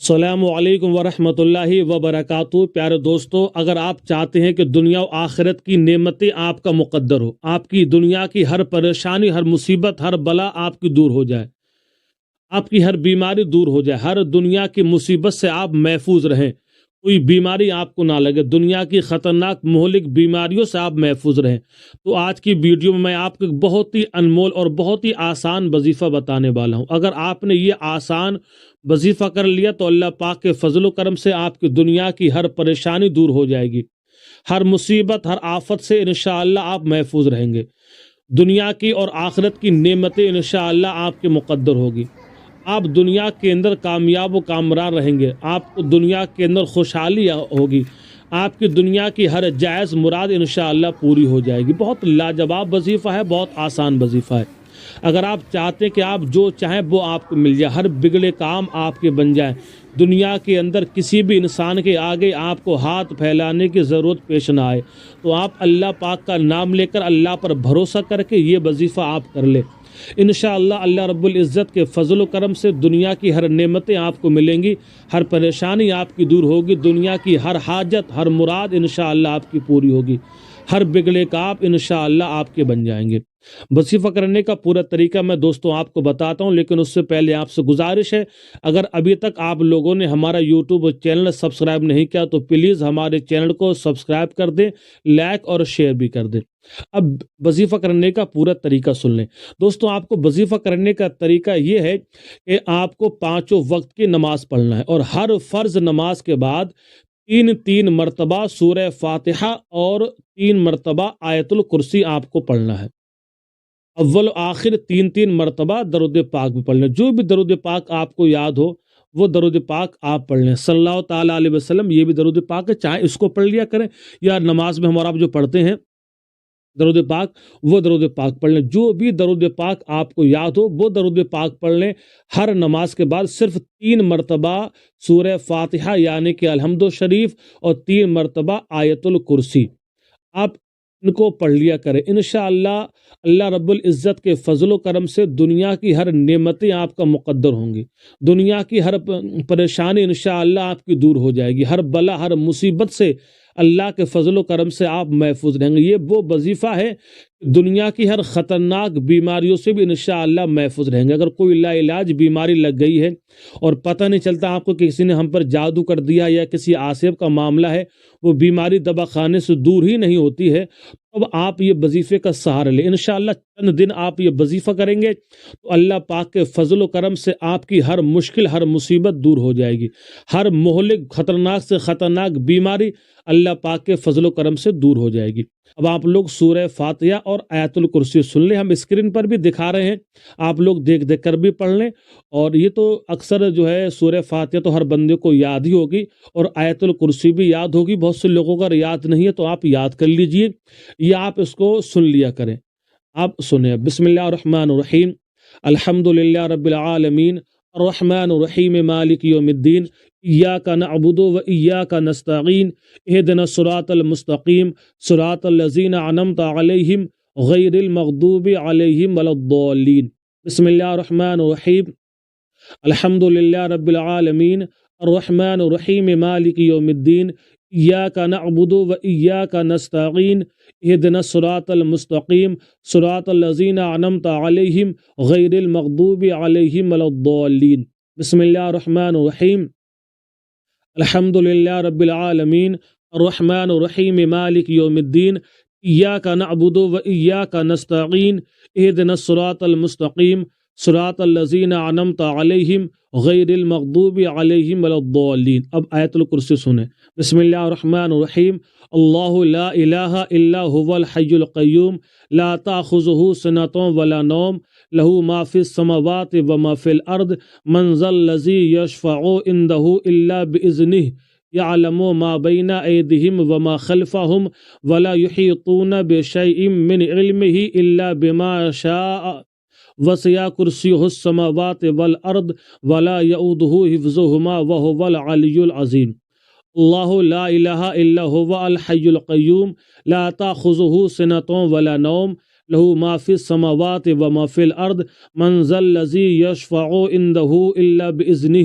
السلام علیکم ورحمۃ اللہ وبرکاتہ۔ پیارے دوستو، اگر آپ چاہتے ہیں کہ دنیا و آخرت کی نعمتیں آپ کا مقدر ہو، آپ کی دنیا کی ہر پریشانی، ہر مصیبت، ہر بلا آپ کی دور ہو جائے، آپ کی ہر بیماری دور ہو جائے، ہر دنیا کی مصیبت سے آپ محفوظ رہیں، کوئی بیماری آپ کو نہ لگے، دنیا کی خطرناک مہلک بیماریوں سے آپ محفوظ رہیں، تو آج کی ویڈیو میں آپ کو ایک بہت ہی انمول اور بہت ہی آسان وظیفہ بتانے والا ہوں۔ اگر آپ نے یہ آسان وظیفہ کر لیا تو اللہ پاک کے فضل و کرم سے آپ کی دنیا کی ہر پریشانی دور ہو جائے گی، ہر مصیبت، ہر آفت سے انشاءاللہ آپ محفوظ رہیں گے، دنیا کی اور آخرت کی نعمتیں انشاءاللہ آپ کے مقدر ہوگی، آپ دنیا کے اندر کامیاب و کامران رہیں گے، آپ کو دنیا کے اندر خوشحالی ہوگی، آپ کی دنیا کی ہر جائز مراد انشاءاللہ پوری ہو جائے گی۔ بہت لاجواب وظیفہ ہے، بہت آسان وظیفہ ہے۔ اگر آپ چاہتے ہیں کہ آپ جو چاہیں وہ آپ کو مل جائے، ہر بگڑے کام آپ کے بن جائیں، دنیا کے اندر کسی بھی انسان کے آگے آپ کو ہاتھ پھیلانے کی ضرورت پیش نہ آئے، تو آپ اللہ پاک کا نام لے کر اللہ پر بھروسہ کر کے یہ وظیفہ آپ کر لیں، انشاءاللہ اللہ رب العزت کے فضل و کرم سے دنیا کی ہر نعمتیں آپ کو ملیں گی، ہر پریشانی آپ کی دور ہوگی، دنیا کی ہر حاجت، ہر مراد انشاءاللہ آپ کی پوری ہوگی، ہر بگڑے کام انشاءاللہ آپ کے بن جائیں گے۔ وظیفہ کرنے کا پورا طریقہ میں دوستوں آپ کو بتاتا ہوں، لیکن اس سے پہلے آپ سے گزارش ہے، اگر ابھی تک آپ لوگوں نے ہمارا یوٹیوب چینل سبسکرائب نہیں کیا تو پلیز ہمارے چینل کو سبسکرائب کر دیں، لائک اور شیئر بھی کر دیں۔ اب وظیفہ کرنے کا پورا طریقہ سن لیں دوستوں۔ آپ کو وظیفہ کرنے کا طریقہ یہ ہے کہ آپ کو 5 وقت کی نماز پڑھنا ہے، اور ہر فرض نماز کے بعد 3 مرتبہ سورہ فاتحہ اور 3 مرتبہ آیت الکرسی آپ کو پڑھنا ہے۔ اول و آخر 3 مرتبہ درود پاک بھی پڑھ لیں، جو بھی درود پاک آپ کو یاد ہو وہ درود پاک آپ پڑھ لیں، صلی اللہ تعالیٰ علیہ وسلم، یہ بھی درود پاک ہے، چاہے اس کو پڑھ لیا کریں یا نماز میں ہمارا جو پڑھتے ہیں درود پاک وہ درود پاک پڑھ لیں، جو بھی درود پاک آپ کو یاد ہو وہ درود پاک پڑھ لیں۔ ہر نماز کے بعد صرف 3 مرتبہ سورہ فاتحہ یعنی کہ الحمد شریف اور 3 مرتبہ آیت الکرسی آپ ان کو پڑھ لیا کریں، انشاءاللہ اللہ رب العزت کے فضل و کرم سے دنیا کی ہر نعمتیں آپ کا مقدر ہوں گی، دنیا کی ہر پریشانی انشاءاللہ آپ کی دور ہو جائے گی، ہر بلا، ہر مصیبت سے اللہ کے فضل و کرم سے آپ محفوظ رہیں گے۔ یہ وہ وظیفہ ہے، دنیا کی ہر خطرناک بیماریوں سے بھی انشاءاللہ محفوظ رہیں گے۔ اگر کوئی لا علاج بیماری لگ گئی ہے اور پتہ نہیں چلتا آپ کو کہ کسی نے ہم پر جادو کر دیا یا کسی عاصب کا معاملہ ہے، وہ بیماری دوا خانے سے دور ہی نہیں ہوتی ہے، اب آپ یہ وظیفے کا سہارا لیں، انشاءاللہ چند دن آپ یہ وظیفہ کریں گے تو اللہ پاک کے فضل و کرم سے آپ کی ہر مشکل، ہر مصیبت دور ہو جائے گی، ہر مہلک خطرناک سے خطرناک بیماری اللہ پاک کے فضل و کرم سے دور ہو جائے گی۔ اب آپ لوگ سورہ فاتحہ اور آیت الکرسی سن لیں، ہم اسکرین پر بھی دکھا رہے ہیں، آپ لوگ دیکھ دیکھ کر بھی پڑھ لیں، اور یہ تو اکثر جو ہے سورہ فاتحہ تو ہر بندے کو یاد ہی ہوگی، اور آیت الکرسی بھی یاد ہوگی، بہت سے لوگوں کا یاد نہیں ہے تو آپ یاد کر لیجئے، یا آپ اس کو سن لیا کریں۔ آپ سنیں، بسم اللہ الرحمن الرحیم، الحمدللہ رب العالمین الرحمن الرحیم مالک یوم الدین، ایاک نعبد و ایاک نستعین، اہدنا الصراط المستقیم، صراط الذین انعمت علیہم غیر المغضوب علیہم ولا الضالین۔ بسم اللہ الرحمن الرحیم، الحمدللہ رب العالمین الرحمن الرحیم مالک یوم الدین، ایاک نعبد و ایاک نستعین، اہدنا الصراط المستقیم، صراط الذین انعمت علیہم غیر المغضوب علیہم ولا الضالین۔ بسم اللہ الرحمن الرحیم، الحمدللہ رب العالمین الرحمن الرحیم مالک یوم الدین، ایاک نعبد و ایاک نستعین، اہدنا الصراط المستقیم، صراط الذین انعمت علیہم غیر المغضوب علیہم ولا الضالین۔ اب آیت الکرسی سنیں، بسم اللہ الرحمن الرحیم، اللہ لا الہ الا هو الحی القیوم، لا تأخذہ سنۃ ولا نوم، لہ ما فی السماوات وما فی الارض، من ذا الذی یشفع عندہ الا باذنہ، یعلم ما بین ایدیہم وما خلفہم، ولا یحیطون بشیء من علمہ الا بما شاء، وسع کرسیہ السماوات والارض ولا یؤودہ حفظہما وہو العلی العظیم۔ اللہ لا الہ الا هو الحی القیوم، لا تأخذہ سنۃ ولا نوم، لہ ما فی السماوات وما فی الارض، من ذا الذی یشفع عندہ الا باذنہ،